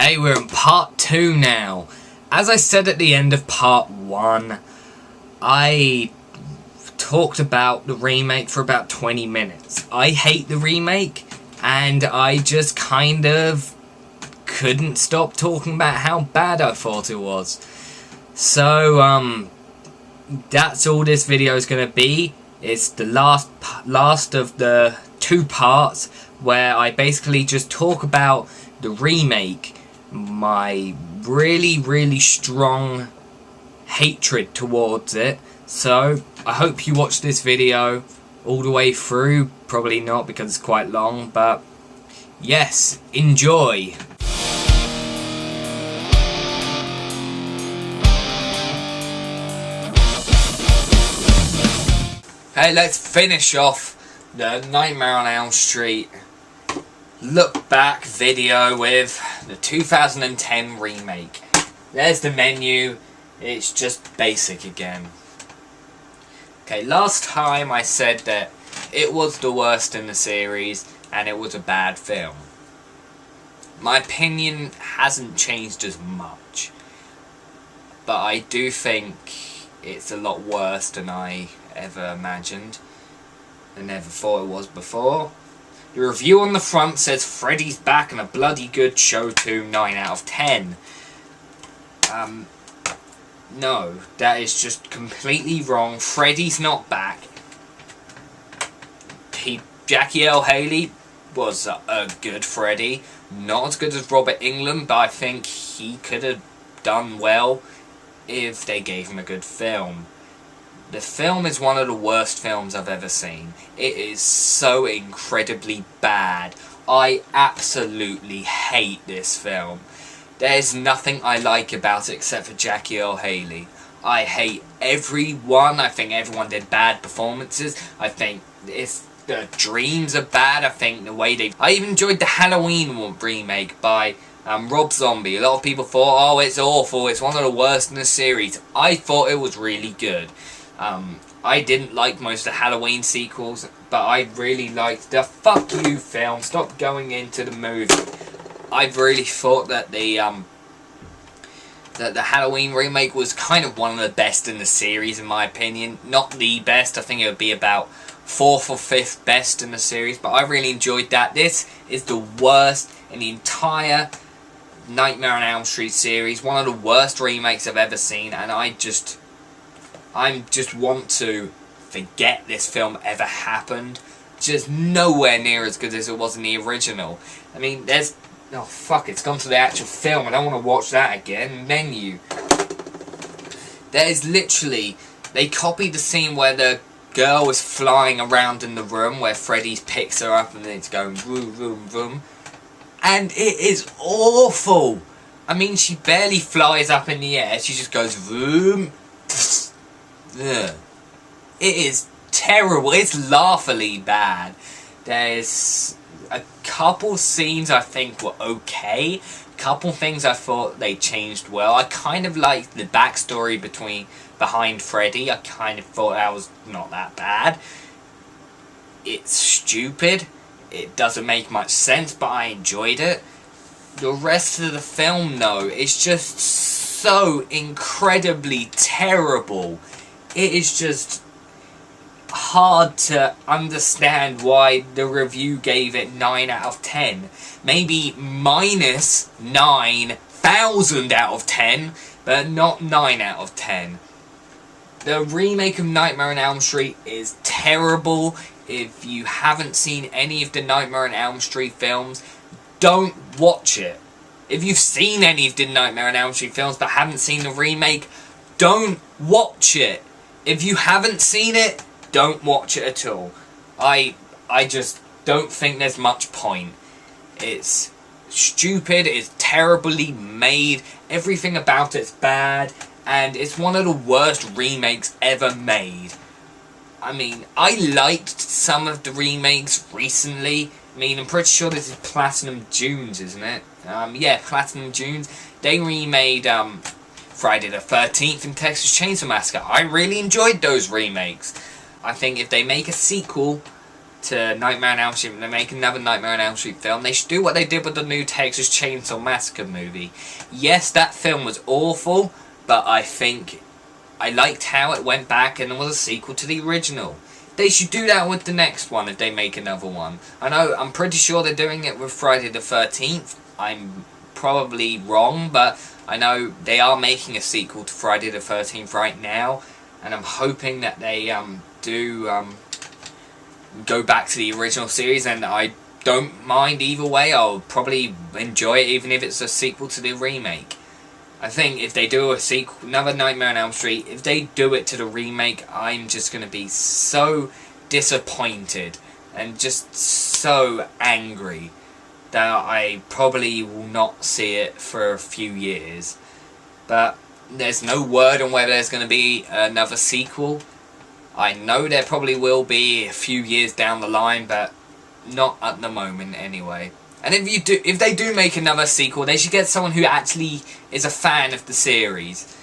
Okay, we're in part 2 now. As I said at the end of part 1, I talked about the remake for about 20 minutes. I hate the remake, and I just kind of couldn't stop talking about how bad I thought it was. So, that's all this video is going to be. It's the last of the 2 parts where I basically just talk about the remake, my really strong hatred towards it. So I hope you watch this video all the way through. Probably not, because it's quite long, but yes, enjoy. Hey, let's finish off the Nightmare on Elm Street look back video with the 2010 remake. There's the menu. It's just basic again. Okay, last time I said that it was the worst in the series and it was a bad film. My opinion hasn't changed as much, but I do think it's a lot worse than I ever imagined and never thought it was before. The review on the front says Freddy's back and a bloody good show too, 9 out of 10. No, that is just completely wrong. Freddy's not back. Jackie L. Haley was a good Freddy. Not as good as Robert Englund, but I think he could have done well if they gave him a good film. The film is one of the worst films I've ever seen. It is so incredibly bad. I absolutely hate this film. There's nothing I like about it except for Jackie L. Haley. I hate everyone. I think everyone did bad performances. I think the dreams are bad. I think the way they... I even enjoyed the Halloween remake by Rob Zombie. A lot of people thought, oh, it's awful. It's one of the worst in the series. I thought it was really good. I didn't like most of the Halloween sequels, but I really liked the Fuck You film. Stop going into the movie. I really thought that the Halloween remake was kind of one of the best in the series, in my opinion. Not the best. I think it would be about 4th or 5th best in the series, but I really enjoyed that. This is the worst in the entire Nightmare on Elm Street series. One of the worst remakes I've ever seen, and I just want to forget this film ever happened. Just nowhere near as good as it was in the original. I mean, there's... Oh, fuck, it's gone to the actual film. I don't want to watch that again. Menu. There's literally... They copied the scene where the girl was flying around in the room, where Freddy picks her up and then it's going vroom, vroom, vroom. And it is awful. I mean, she barely flies up in the air. She just goes vroom. Ugh. It is terrible. It's laughably bad. There's a couple scenes I think were okay. A couple things I thought they changed well. I kind of liked the backstory behind Freddy. I kind of thought that was not that bad. It's stupid. It doesn't make much sense, but I enjoyed it. The rest of the film, though, is just so incredibly terrible. It is just hard to understand why the review gave it 9 out of 10. Maybe minus 9,000 out of 10, but not 9 out of 10. The remake of Nightmare on Elm Street is terrible. If you haven't seen any of the Nightmare on Elm Street films, don't watch it. If you've seen any of the Nightmare on Elm Street films but haven't seen the remake, don't watch it. If you haven't seen it, don't watch it at all. I just don't think there's much point. It's stupid, it's terribly made, everything about it's bad, and it's one of the worst remakes ever made. I mean, I liked some of the remakes recently. I mean, I'm pretty sure this is Platinum Dunes, isn't it? Yeah, Platinum Dunes. They remade Friday the 13th and Texas Chainsaw Massacre. I really enjoyed those remakes. I think if they make a sequel to Nightmare on Elm Street and they make another Nightmare on Elm Street film, they should do what they did with the new Texas Chainsaw Massacre movie. Yes, that film was awful, but I think I liked how it went back and it was a sequel to the original. They should do that with the next one if they make another one. I'm pretty sure they're doing it with Friday the 13th. I'm probably wrong, but I know they are making a sequel to Friday the 13th right now, and I'm hoping that they do go back to the original series, and I don't mind either way. I'll probably enjoy it even if it's a sequel to the remake. I think if they do a sequel, another Nightmare on Elm Street, if they do it to the remake, I'm just going to be so disappointed and just so angry that I probably will not see it for a few years. But there's no word on whether there's going to be another sequel. I know there probably will be a few years down the line, but not at the moment anyway. And if they do make another sequel, they should get someone who actually is a fan of the series.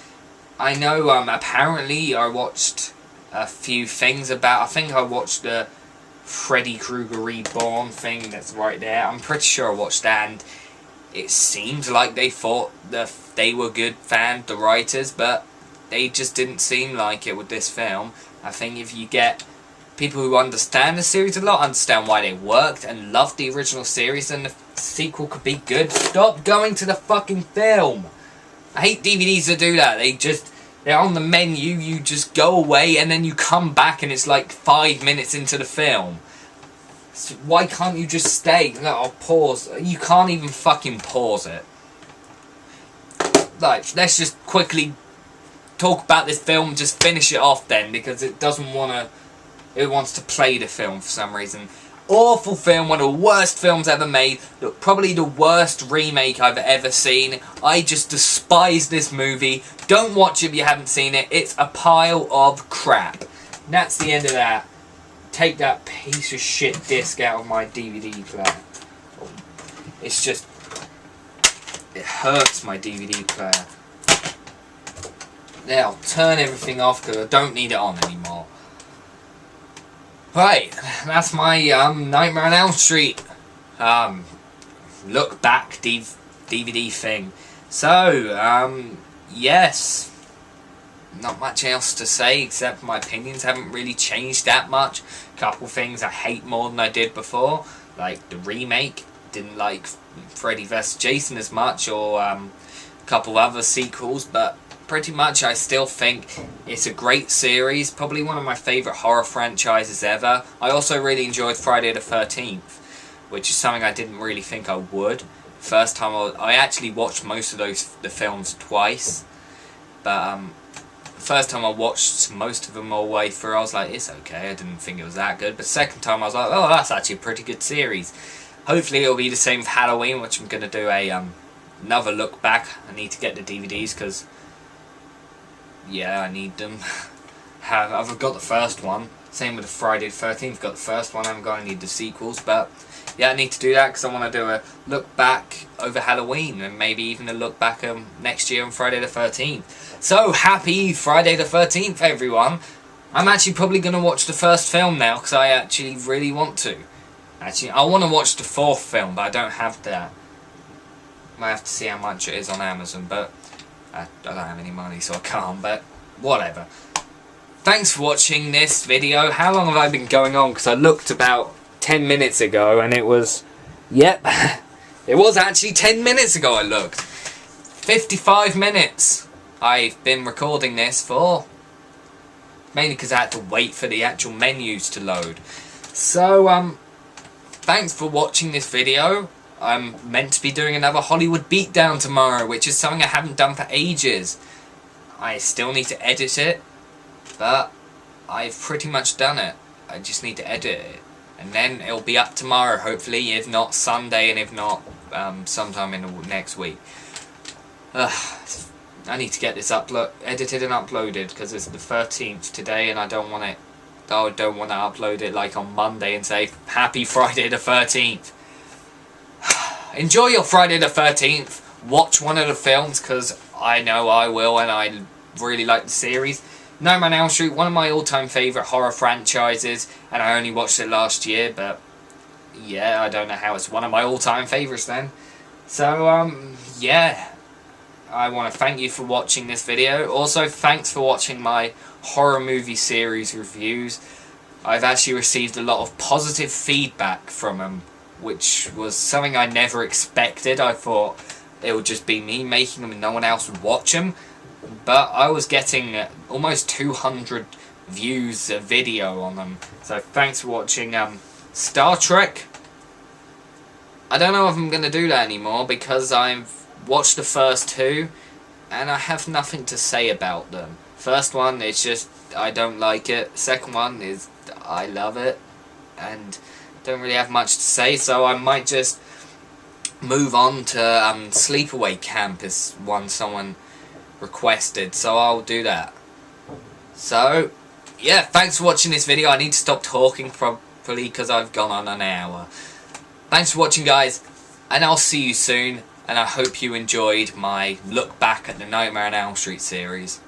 I know apparently I watched a few things about, I think I watched the Freddy Krueger Reborn thing that's right there. I'm pretty sure I watched that, and it seems like they thought that they were good fans, the writers, but they just didn't seem like it with this film. I think if you get people who understand the series a lot, understand why they worked and loved the original series, then the sequel could be good. Stop going to the fucking film. I hate DVDs that do that. They're on the menu, you just go away and then you come back and it's like 5 minutes into the film. So why can't you just stay? No, I'll pause. You can't even fucking pause it. Like, let's just quickly talk about this film, just finish it off then, because it doesn't want to. It wants to play the film for some reason. Awful film, one of the worst films ever made. Probably the worst remake I've ever seen. I just despise this movie. Don't watch it if you haven't seen it. It's a pile of crap. And that's the end of that. Take that piece of shit disc out of my DVD player. It's just. It hurts my DVD player. There, I'll turn everything off because I don't need it on anymore. Right, that's my Nightmare on Elm Street look back DVD thing. So, yes, not much else to say except my opinions haven't really changed that much. A couple things I hate more than I did before, like the remake. Didn't like Freddy vs. Jason as much, or a couple other sequels, but pretty much I still think it's a great series, probably one of my favourite horror franchises ever. I also really enjoyed Friday the 13th, which is something I didn't really think I would. First time I actually watched most of the films twice, but first time I watched most of them all the way through, I was like, it's okay, I didn't think it was that good. But second time I was like, oh, that's actually a pretty good series. Hopefully it'll be the same for Halloween, which I'm going to do another look back. I need to get the DVDs because, yeah, I need them. I've got the first one. Same with the Friday the 13th. Got the first one. I haven't got any of the sequels, but yeah, I need to do that because I want to do a look back over Halloween and maybe even a look back next year on Friday the 13th. So happy Friday the 13th, everyone! I'm actually probably going to watch the first film now because I actually really want to. Actually, I want to watch the fourth film, but I don't have that. Might have to see how much it is on Amazon, but I don't have any money, so I can't, but whatever. Thanks for watching this video. How long have I been going on? Because I looked about 10 minutes ago, and it was... Yep. It was actually 10 minutes ago I looked. 55 minutes I've been recording this for. Mainly because I had to wait for the actual menus to load. So, thanks for watching this video. I'm meant to be doing another Hollywood Beatdown tomorrow, which is something I haven't done for ages. I still need to edit it, but I've pretty much done it. I just need to edit it. And then it'll be up tomorrow, hopefully, if not Sunday, and if not, sometime in the next week. I need to get this edited and uploaded, because it's the 13th today, and I don't want to upload it like on Monday and say, Happy Friday the 13th. Enjoy your Friday the 13th. Watch one of the films, because I know I will, and I really like the series. Nightmare on Elm Street, one of my all-time favourite horror franchises, and I only watched it last year, but yeah, I don't know how it's one of my all-time favourites then. So, yeah, I want to thank you for watching this video. Also, thanks for watching my horror movie series reviews. I've actually received a lot of positive feedback from them, which was something I never expected. I thought it would just be me making them and no one else would watch them. But I was getting almost 200 views a video on them. So thanks for watching. Star Trek. I don't know if I'm going to do that anymore because I've watched the first two and I have nothing to say about them. First one, it's just I don't like it. Second one is I love it and don't really have much to say, so I might just move on to Sleepaway Camp is one someone requested, so I'll do that. So yeah, thanks for watching this video. I need to stop talking properly because I've gone on an hour. Thanks for watching, guys, and I'll see you soon, and I hope you enjoyed my look back at the Nightmare on Elm Street series.